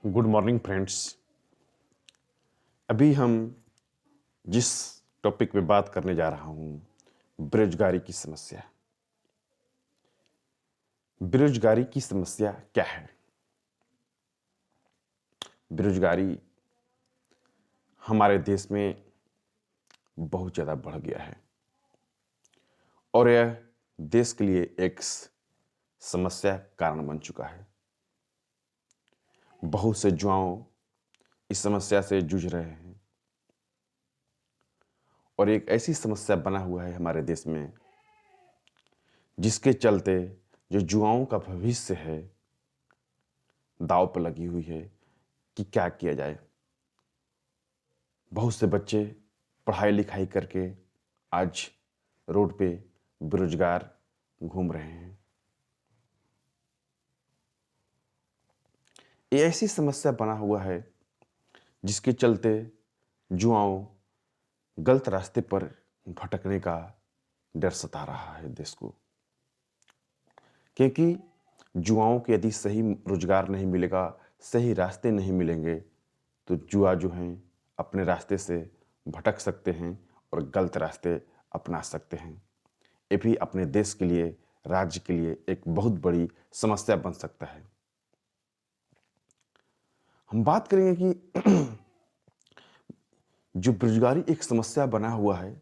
Good morning friends. अभी हम जिस टॉपिक पे बात करने जा रहा हूँ, बेरोजगारी की समस्या। बेरोजगारी की समस्या क्या है? बेरोजगारी हमारे देश में बहुत ज़्यादा बढ़ गया है और यह देश के लिए एक समस्या कारण बन चुका है। बहुत से युवाओं इस समस्या से जूझ रहे हैं और एक ऐसी समस्या बना हुआ है हमारे देश में जिसके चलते जो युवाओं का भविष्य है दांव पर लगी हुई है कि क्या किया जाए। बहुत से बच्चे पढ़ाई लिखाई करके आज रोड पे बेरोजगार घूम रहे हैं। ये ऐसी समस्या बना हुआ है जिसके चलते युवाओं गलत रास्ते पर भटकने का डर सता रहा है देश को, क्योंकि युवाओं को यदि सही रोजगार नहीं मिलेगा, सही रास्ते नहीं मिलेंगे तो युवा जो हैं अपने रास्ते से भटक सकते हैं और गलत रास्ते अपना सकते हैं। ये भी अपने देश के लिए, राज्य के लिए एक बहुत बड़ी समस्या बन सकता है। हम बात करेंगे कि जो बेरोजगारी एक समस्या बना हुआ है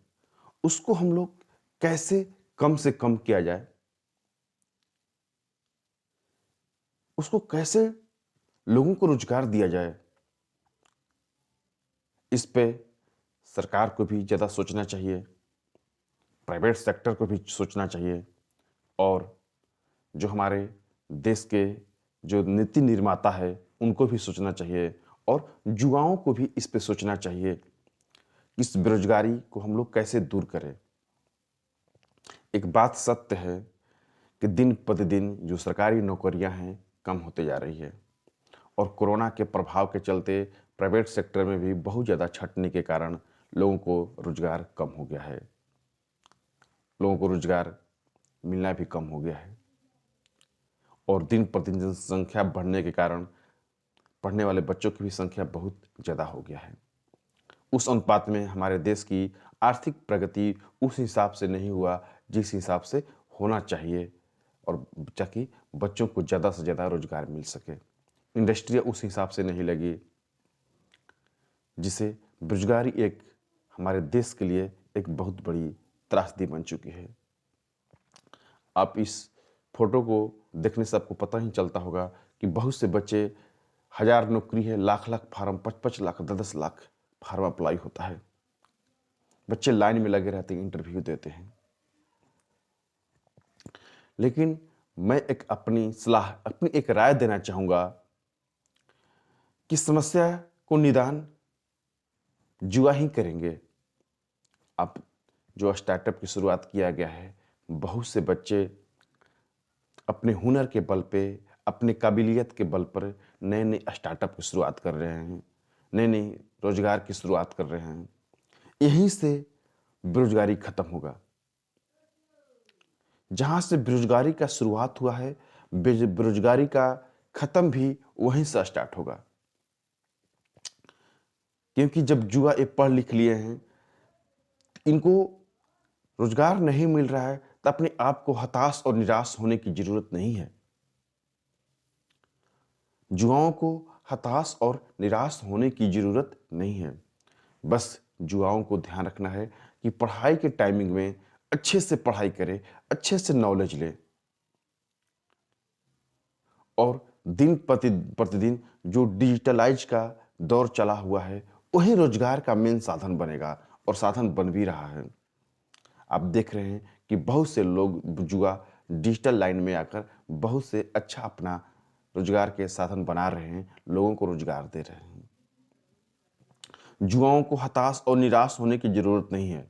उसको हम लोग कैसे कम से कम किया जाए, उसको कैसे लोगों को रोजगार दिया जाए। इस पे सरकार को भी ज़्यादा सोचना चाहिए, प्राइवेट सेक्टर को भी सोचना चाहिए और जो हमारे देश के जो नीति निर्माता है उनको भी सोचना चाहिए और युवाओं को भी इस पे सोचना चाहिए कि इस बेरोजगारी को हम लोग कैसे दूर करें। एक बात सत्य है कि दिन प्रतिदिन जो सरकारी नौकरियां हैं कम होते जा रही है और कोरोना के प्रभाव के चलते प्राइवेट सेक्टर में भी बहुत ज़्यादा छंटने के कारण लोगों को रोजगार कम हो गया है, लोगों को रोजगार मिलना भी कम हो गया है और दिन प्रतिदिन जनसंख्या बढ़ने के कारण पढ़ने वाले बच्चों की भी संख्या बहुत ज़्यादा हो गया है। उस अनुपात में हमारे देश की आर्थिक प्रगति उस हिसाब से नहीं हुआ जिस हिसाब से होना चाहिए और ताकि बच्चों को ज़्यादा से ज़्यादा रोजगार मिल सके। इंडस्ट्रियाँ उस हिसाब से नहीं लगी, जिसे बेरोजगारी एक हमारे देश के लिए एक बहुत बड़ी त्रासदी बन चुकी है। आप इस फोटो को देखने से आपको पता ही चलता होगा कि बहुत से बच्चे, हजार नौकरी है, lakh lakh form, 5-5 lakh, 10-10 lakh form apply होता है। बच्चे लाइन में लगे रहते हैं, इंटरव्यू देते हैं। लेकिन मैं एक अपनी सलाह, अपनी एक राय देना चाहूँगा कि समस्या को निदान युवा ही करेंगे। अब जो स्टार्टअप की शुरुआत किया गया है, बहुत से बच्चे अपने हुनर के बल पे, अपने काबिलियत के बल पर नए नए स्टार्टअप की शुरुआत कर रहे हैं, नए नए रोजगार की शुरुआत कर रहे हैं। यहीं से बेरोजगारी खत्म होगा। जहाँ से बेरोजगारी का शुरुआत हुआ है, बेरोजगारी का खत्म भी वहीं से स्टार्ट होगा। क्योंकि जब युवा ये पढ़ लिख लिए हैं, इनको रोजगार नहीं मिल रहा है तो अपने आप को हताश और निराश होने की जरूरत नहीं है। युवाओं को हताश और निराश होने की जरूरत नहीं है। बस युवाओं को ध्यान रखना है कि पढ़ाई के टाइमिंग में अच्छे से पढ़ाई करें, अच्छे से नॉलेज लें और दिन प्रतिदिन जो डिजिटलाइज का दौर चला हुआ है वही रोजगार का मेन साधन बनेगा और साधन बन भी रहा है। आप देख रहे हैं कि बहुत से लोग, युवा डिजिटल लाइन में आकर बहुत से अच्छा अपना रोजगार के साधन बना रहे हैं, लोगों को रोजगार दे रहे हैं। युवाओं को हताश और निराश होने की जरूरत नहीं है,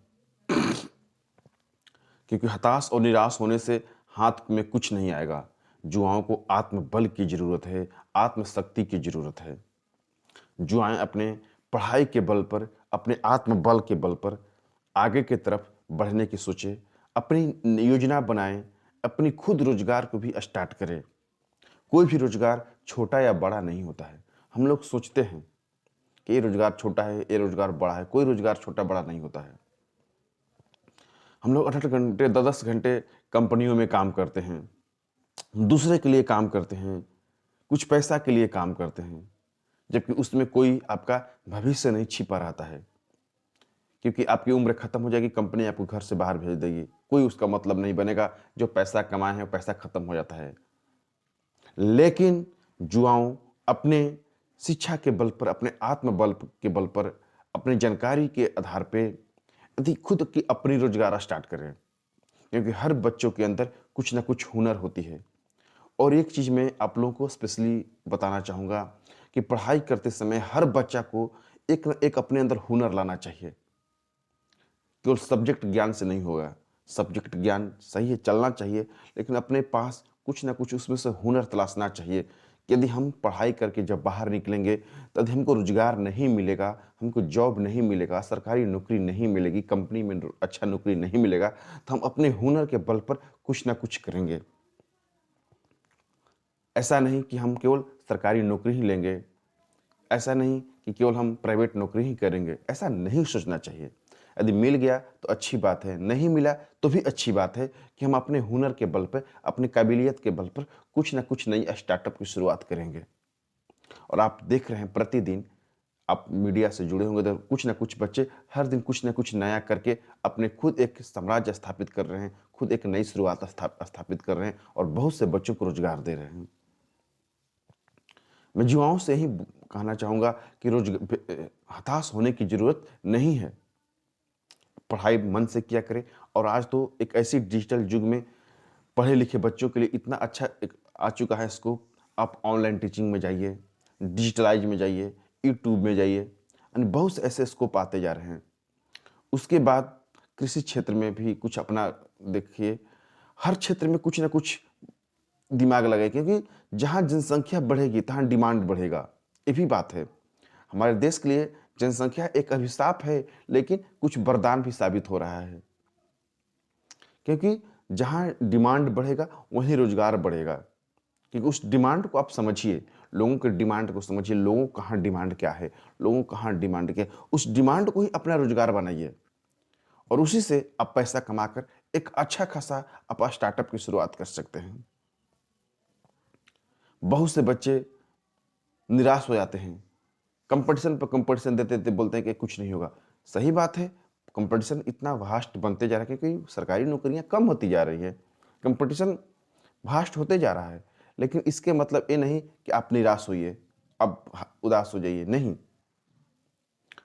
क्योंकि हताश और निराश होने से हाथ में कुछ नहीं आएगा। युवाओं को आत्मबल की जरूरत है, आत्मशक्ति की जरूरत है। युवाएं अपने पढ़ाई के बल पर, अपने आत्मबल के बल पर आगे की तरफ बढ़ने की सोचे, अपनी योजना बनाएं, अपनी खुद रोजगार को भी स्टार्ट करें। कोई भी रोजगार छोटा या बड़ा नहीं होता है, हम लोग सोचते हैं कि ये रोजगार छोटा है, ये रोजगार बड़ा है। कोई रोजगार छोटा बड़ा नहीं होता है। हम लोग 8-8 घंटे 10-10 घंटे कंपनियों में काम करते हैं, दूसरे के लिए काम करते हैं, कुछ पैसा के लिए काम करते हैं, जबकि उसमें कोई आपका भविष्य नहीं छिपा रहता है। क्योंकि आपकी उम्र खत्म हो जाएगी, कंपनी आपको घर से बाहर भेज देगी, कोई उसका मतलब नहीं बनेगा। जो पैसा कमाए हैं वो पैसा खत्म हो जाता है। लेकिन युवाओं अपने शिक्षा के बल पर, अपने आत्मबल के बल पर, अपनी जानकारी के आधार पे यदि खुद की अपनी रोजगार स्टार्ट करें, क्योंकि हर बच्चों के अंदर कुछ ना कुछ हुनर होती है। और एक चीज़ मैं आप लोगों को स्पेशली बताना चाहूँगा कि पढ़ाई करते समय हर बच्चा को एक न एक अपने अंदर हुनर लाना चाहिए। केवल सब्जेक्ट ज्ञान से नहीं होगा। सब्जेक्ट ज्ञान सही है, चलना चाहिए, लेकिन अपने पास कुछ ना कुछ उसमें से हुनर तलाशना चाहिए। यदि हम पढ़ाई करके जब बाहर निकलेंगे, तब हमको रोज़गार नहीं मिलेगा, हमको जॉब नहीं मिलेगा, सरकारी नौकरी नहीं मिलेगी, कंपनी में अच्छा नौकरी नहीं मिलेगा, तो हम अपने हुनर के बल पर कुछ ना कुछ करेंगे। ऐसा नहीं कि हम केवल सरकारी नौकरी ही लेंगे, ऐसा नहीं कि केवल हम प्राइवेट नौकरी ही करेंगे, ऐसा नहीं सोचना चाहिए। यदि मिल गया तो अच्छी बात है, नहीं मिला तो भी अच्छी बात है कि हम अपने हुनर के बल पर, अपनी काबिलियत के बल पर कुछ ना कुछ नई स्टार्टअप की शुरुआत करेंगे। और आप देख रहे हैं प्रतिदिन, आप मीडिया से जुड़े होंगे तो कुछ ना कुछ बच्चे हर दिन कुछ ना कुछ नया करके अपने खुद एक साम्राज्य स्थापित कर रहे हैं, खुद एक नई शुरुआत स्थापित कर रहे हैं और बहुत से बच्चों को रोजगार दे रहे हैं। मैं युवाओं से ही कहना चाहूँगा कि हताश होने की ज़रूरत नहीं है। पढ़ाई मन से किया करें। और आज तो एक ऐसी डिजिटल युग में पढ़े लिखे बच्चों के लिए इतना अच्छा एक आ चुका है स्कोप। आप ऑनलाइन टीचिंग में जाइए, डिजिटलाइज में जाइए, यूट्यूब में जाइए, यानी बहुत से ऐसे स्कोप आते जा रहे हैं। उसके बाद कृषि क्षेत्र में भी कुछ अपना देखिए। हर क्षेत्र में कुछ ना कुछ दिमाग लगाए, क्योंकि जहाँ जनसंख्या बढ़ेगी तहाँ डिमांड बढ़ेगा। ये भी बात है। हमारे देश के लिए जनसंख्या एक अभिशाप है, लेकिन कुछ वरदान भी साबित हो रहा है, क्योंकि जहाँ डिमांड बढ़ेगा वहीं रोजगार बढ़ेगा। क्योंकि उस डिमांड को आप समझिए, लोगों के डिमांड को समझिए, लोगों कहाँ डिमांड क्या है, लोगों कहाँ डिमांड क्या है, उस डिमांड को ही अपना रोजगार बनाइए और उसी से आप पैसा कमाकर एक अच्छा खासा आप स्टार्टअप की शुरुआत कर सकते हैं। बहुत से बच्चे निराश हो जाते हैं, कंपटीशन पर कंपटीशन देते देते बोलते हैं कि कुछ नहीं होगा। सही बात है, कंपटीशन इतना वास्ट बनते जा रहा है क्योंकि सरकारी नौकरियां कम होती जा रही है, कंपटीशन वास्ट होते जा रहा है। लेकिन इसके मतलब ये नहीं कि आप निराश होइए, अब उदास हो जाइए, नहीं।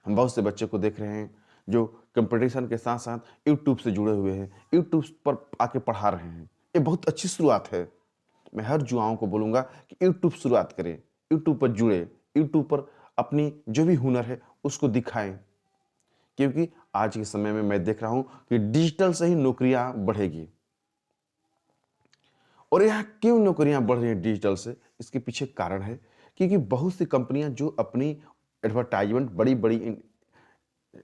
हम बहुत से बच्चे को देख रहे हैं जो कंपटीशन के साथ साथ यूट्यूब से जुड़े हुए हैं, यूट्यूब पर आके पढ़ा रहे हैं। ये बहुत अच्छी शुरुआत है। मैं हर युवाओं को बोलूँगा कि यूट्यूब शुरुआत करें, यूट्यूब पर जुड़े, यूट्यूब पर अपनी जो भी हुनर है उसको दिखाएं। क्योंकि आज के समय में मैं देख रहा हूँ कि डिजिटल से ही नौकरियां बढ़ेगी। और यहाँ क्यों नौकरियां बढ़ रही हैं डिजिटल से, इसके पीछे कारण है क्योंकि बहुत सी कंपनियां जो अपनी एडवर्टाइजमेंट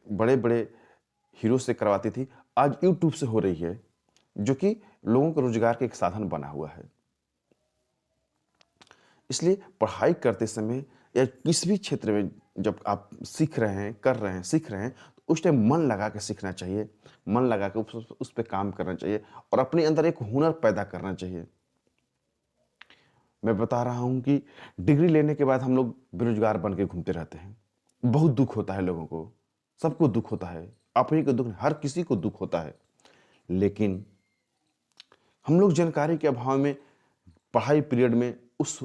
बड़े बड़े हीरो से करवाती थी, आज यूट्यूब से हो रही है, जो कि लोगों को रोजगार का एक साधन बना हुआ है। इसलिए पढ़ाई करते समय या किसी भी क्षेत्र में जब आप सीख रहे हैं, कर रहे हैं, सीख रहे हैं, तो उस टाइम मन लगा के सीखना चाहिए, मन लगा के उस पे काम करना चाहिए और अपने अंदर एक हुनर पैदा करना चाहिए। मैं बता रहा हूँ कि डिग्री लेने के बाद हम लोग बेरोजगार बन के घूमते रहते हैं। बहुत दुःख होता है लोगों को, सबको दुःख होता है, आप ही को दुःख नहीं, हर किसी को दुःख होता है। लेकिन हम लोग जानकारी के अभाव में पढ़ाई पीरियड में उस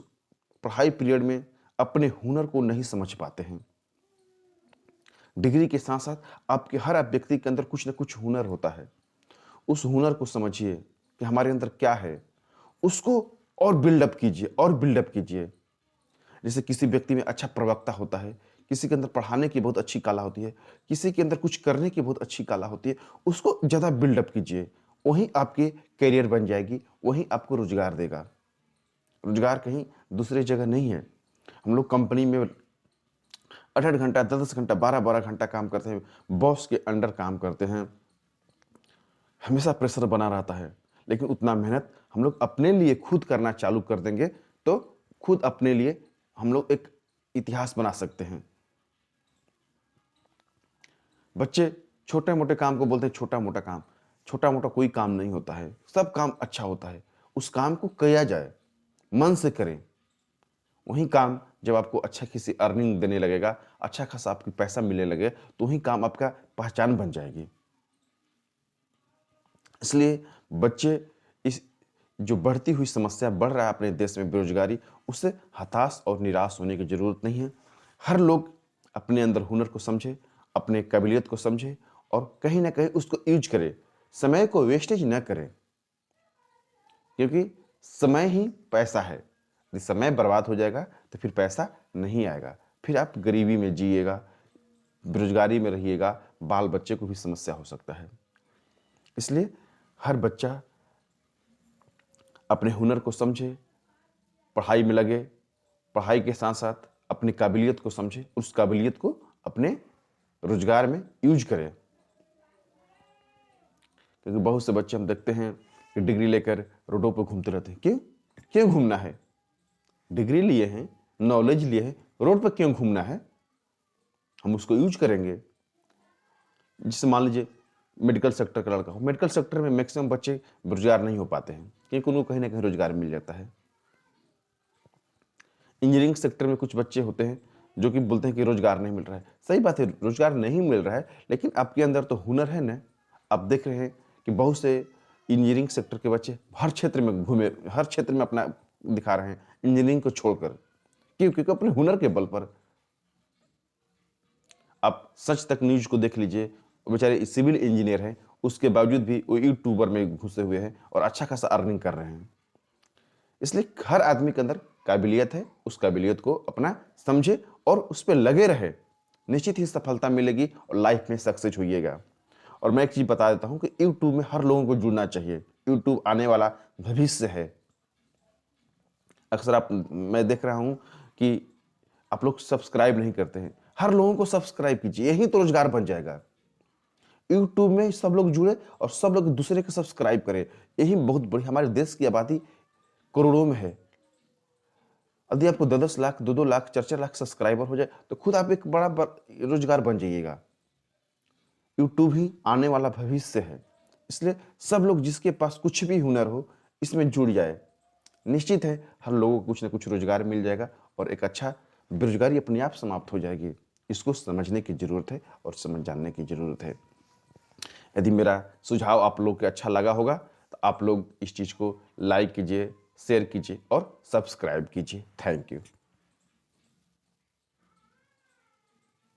पढ़ाई पीरियड में अपने हुनर को नहीं समझ पाते हैं। डिग्री के साथ साथ आपके हर व्यक्ति के अंदर कुछ ना कुछ हुनर होता है। उस हुनर को समझिए कि हमारे अंदर क्या है, उसको और बिल्डअप कीजिए और बिल्डअप कीजिए। जैसे किसी व्यक्ति में अच्छा प्रवक्ता होता है, किसी के अंदर पढ़ाने की बहुत अच्छी कला होती है, किसी के अंदर कुछ करने की बहुत अच्छी कला होती है, उसको ज़्यादा बिल्डअप कीजिए। वहीं आपके करियर बन जाएगी, वहीं आपको रोजगार देगा। रोजगार कहीं दूसरी जगह नहीं है। हम लोग कंपनी में 8-8 घंटा, 10-10 घंटा, 12-12 घंटा काम करते हैं, बॉस के अंडर काम करते हैं, हमेशा प्रेशर बना रहता है। लेकिन उतना मेहनत हम लोग अपने लिए खुद करना चालू कर देंगे तो खुद अपने लिए हम लोग एक इतिहास बना सकते हैं। बच्चे छोटे मोटे काम को बोलते हैं छोटा मोटा काम। छोटा मोटा कोई काम नहीं होता है, सब काम अच्छा होता है। उस काम को किया जाए, मन से करें। वही काम जब आपको अच्छा किसी अर्निंग देने लगेगा, अच्छा खासा आपको पैसा मिलने लगे, तो वही काम आपका पहचान बन जाएगी। इसलिए बच्चे इस जो बढ़ती हुई समस्या बढ़ रहा है अपने देश में बेरोजगारी, उससे हताश और निराश होने की ज़रूरत नहीं है। हर लोग अपने अंदर हुनर को समझे, अपने काबिलियत को समझे और कहीं ना कहीं उसको यूज करे। समय को वेस्टेज न करें, क्योंकि समय ही पैसा है। यदि समय बर्बाद हो जाएगा तो फिर पैसा नहीं आएगा, फिर आप गरीबी में जिएगा, बेरोजगारी में रहिएगा, बाल बच्चे को भी समस्या हो सकता है। इसलिए हर बच्चा अपने हुनर को समझे, पढ़ाई में लगे, पढ़ाई के साथ साथ अपनी काबिलियत को समझे, उस काबिलियत को अपने रोजगार में यूज करें। क्योंकि बहुत से बच्चे हम देखते हैं कि डिग्री लेकर रोडों पर घूमते रहते हैं। क्यों घूमना है? डिग्री लिए हैं, नॉलेज लिए हैं, रोड पर क्यों घूमना है? हम उसको यूज करेंगे। जिससे मान लीजिए मेडिकल सेक्टर का लड़का हो, मेडिकल सेक्टर में मैक्सिमम बच्चे बेरोजगार नहीं हो पाते हैं, क्योंकि उनको कहीं ना कहीं रोजगार मिल जाता है। इंजीनियरिंग सेक्टर में कुछ बच्चे होते हैं जो कि बोलते हैं कि रोजगार नहीं मिल रहा है। सही बात है, रोजगार नहीं मिल रहा है, लेकिन आपके अंदर तो हुनर है ना। आप देख रहे हैं कि बहुत से इंजीनियरिंग सेक्टर के बच्चे हर क्षेत्र में घूमे, हर क्षेत्र में अपना दिखा रहे हैं इंजीनियरिंग को छोड़कर। क्योंकि अपने हुनर के बल पर। आप सच तक न्यूज को देख लीजिए, बेचारे सिविल इंजीनियर हैं, उसके बावजूद भी वो यूट्यूबर में घुसे हुए हैं और अच्छा खासा अर्निंग कर रहे हैं। इसलिए हर आदमी के अंदर काबिलियत है, उस काबिलियत को अपना समझे और उस पर लगे रहे, निश्चित ही सफलता मिलेगी और लाइफ में सक्सेस होइएगा। और मैं एक चीज़ बता देता हूँ कि यूट्यूब में हर लोगों को जुड़ना चाहिए। यूट्यूब आने वाला भविष्य है। अक्सर मैं देख रहा हूँ कि आप लोग सब्सक्राइब नहीं करते हैं। हर लोगों को सब्सक्राइब कीजिए, यही तो रोजगार बन जाएगा। यूट्यूब में सब लोग जुड़े और सब लोग दूसरे को सब्सक्राइब करें, यही बहुत बड़ी, हमारे देश की आबादी करोड़ों में है। यदि आपको 10-10 लाख, 2-2 लाख, 4-4 लाख सब्सक्राइबर हो जाए तो खुद आप एक बड़ा रोजगार बन जाइएगा। यूट्यूब ही आने वाला भविष्य है। इसलिए सब लोग जिसके पास कुछ भी हुनर हो, इसमें जुड़ जाए। निश्चित है हर लोगों को कुछ ना कुछ रोजगार मिल जाएगा और एक अच्छा बेरोजगारी अपने आप समाप्त हो जाएगी। इसको समझने की जरूरत है और समझ जानने की जरूरत है। यदि मेरा सुझाव आप लोग को अच्छा लगा होगा तो आप लोग इस चीज़ को लाइक कीजिए, शेयर कीजिए और सब्सक्राइब कीजिए। Thank you.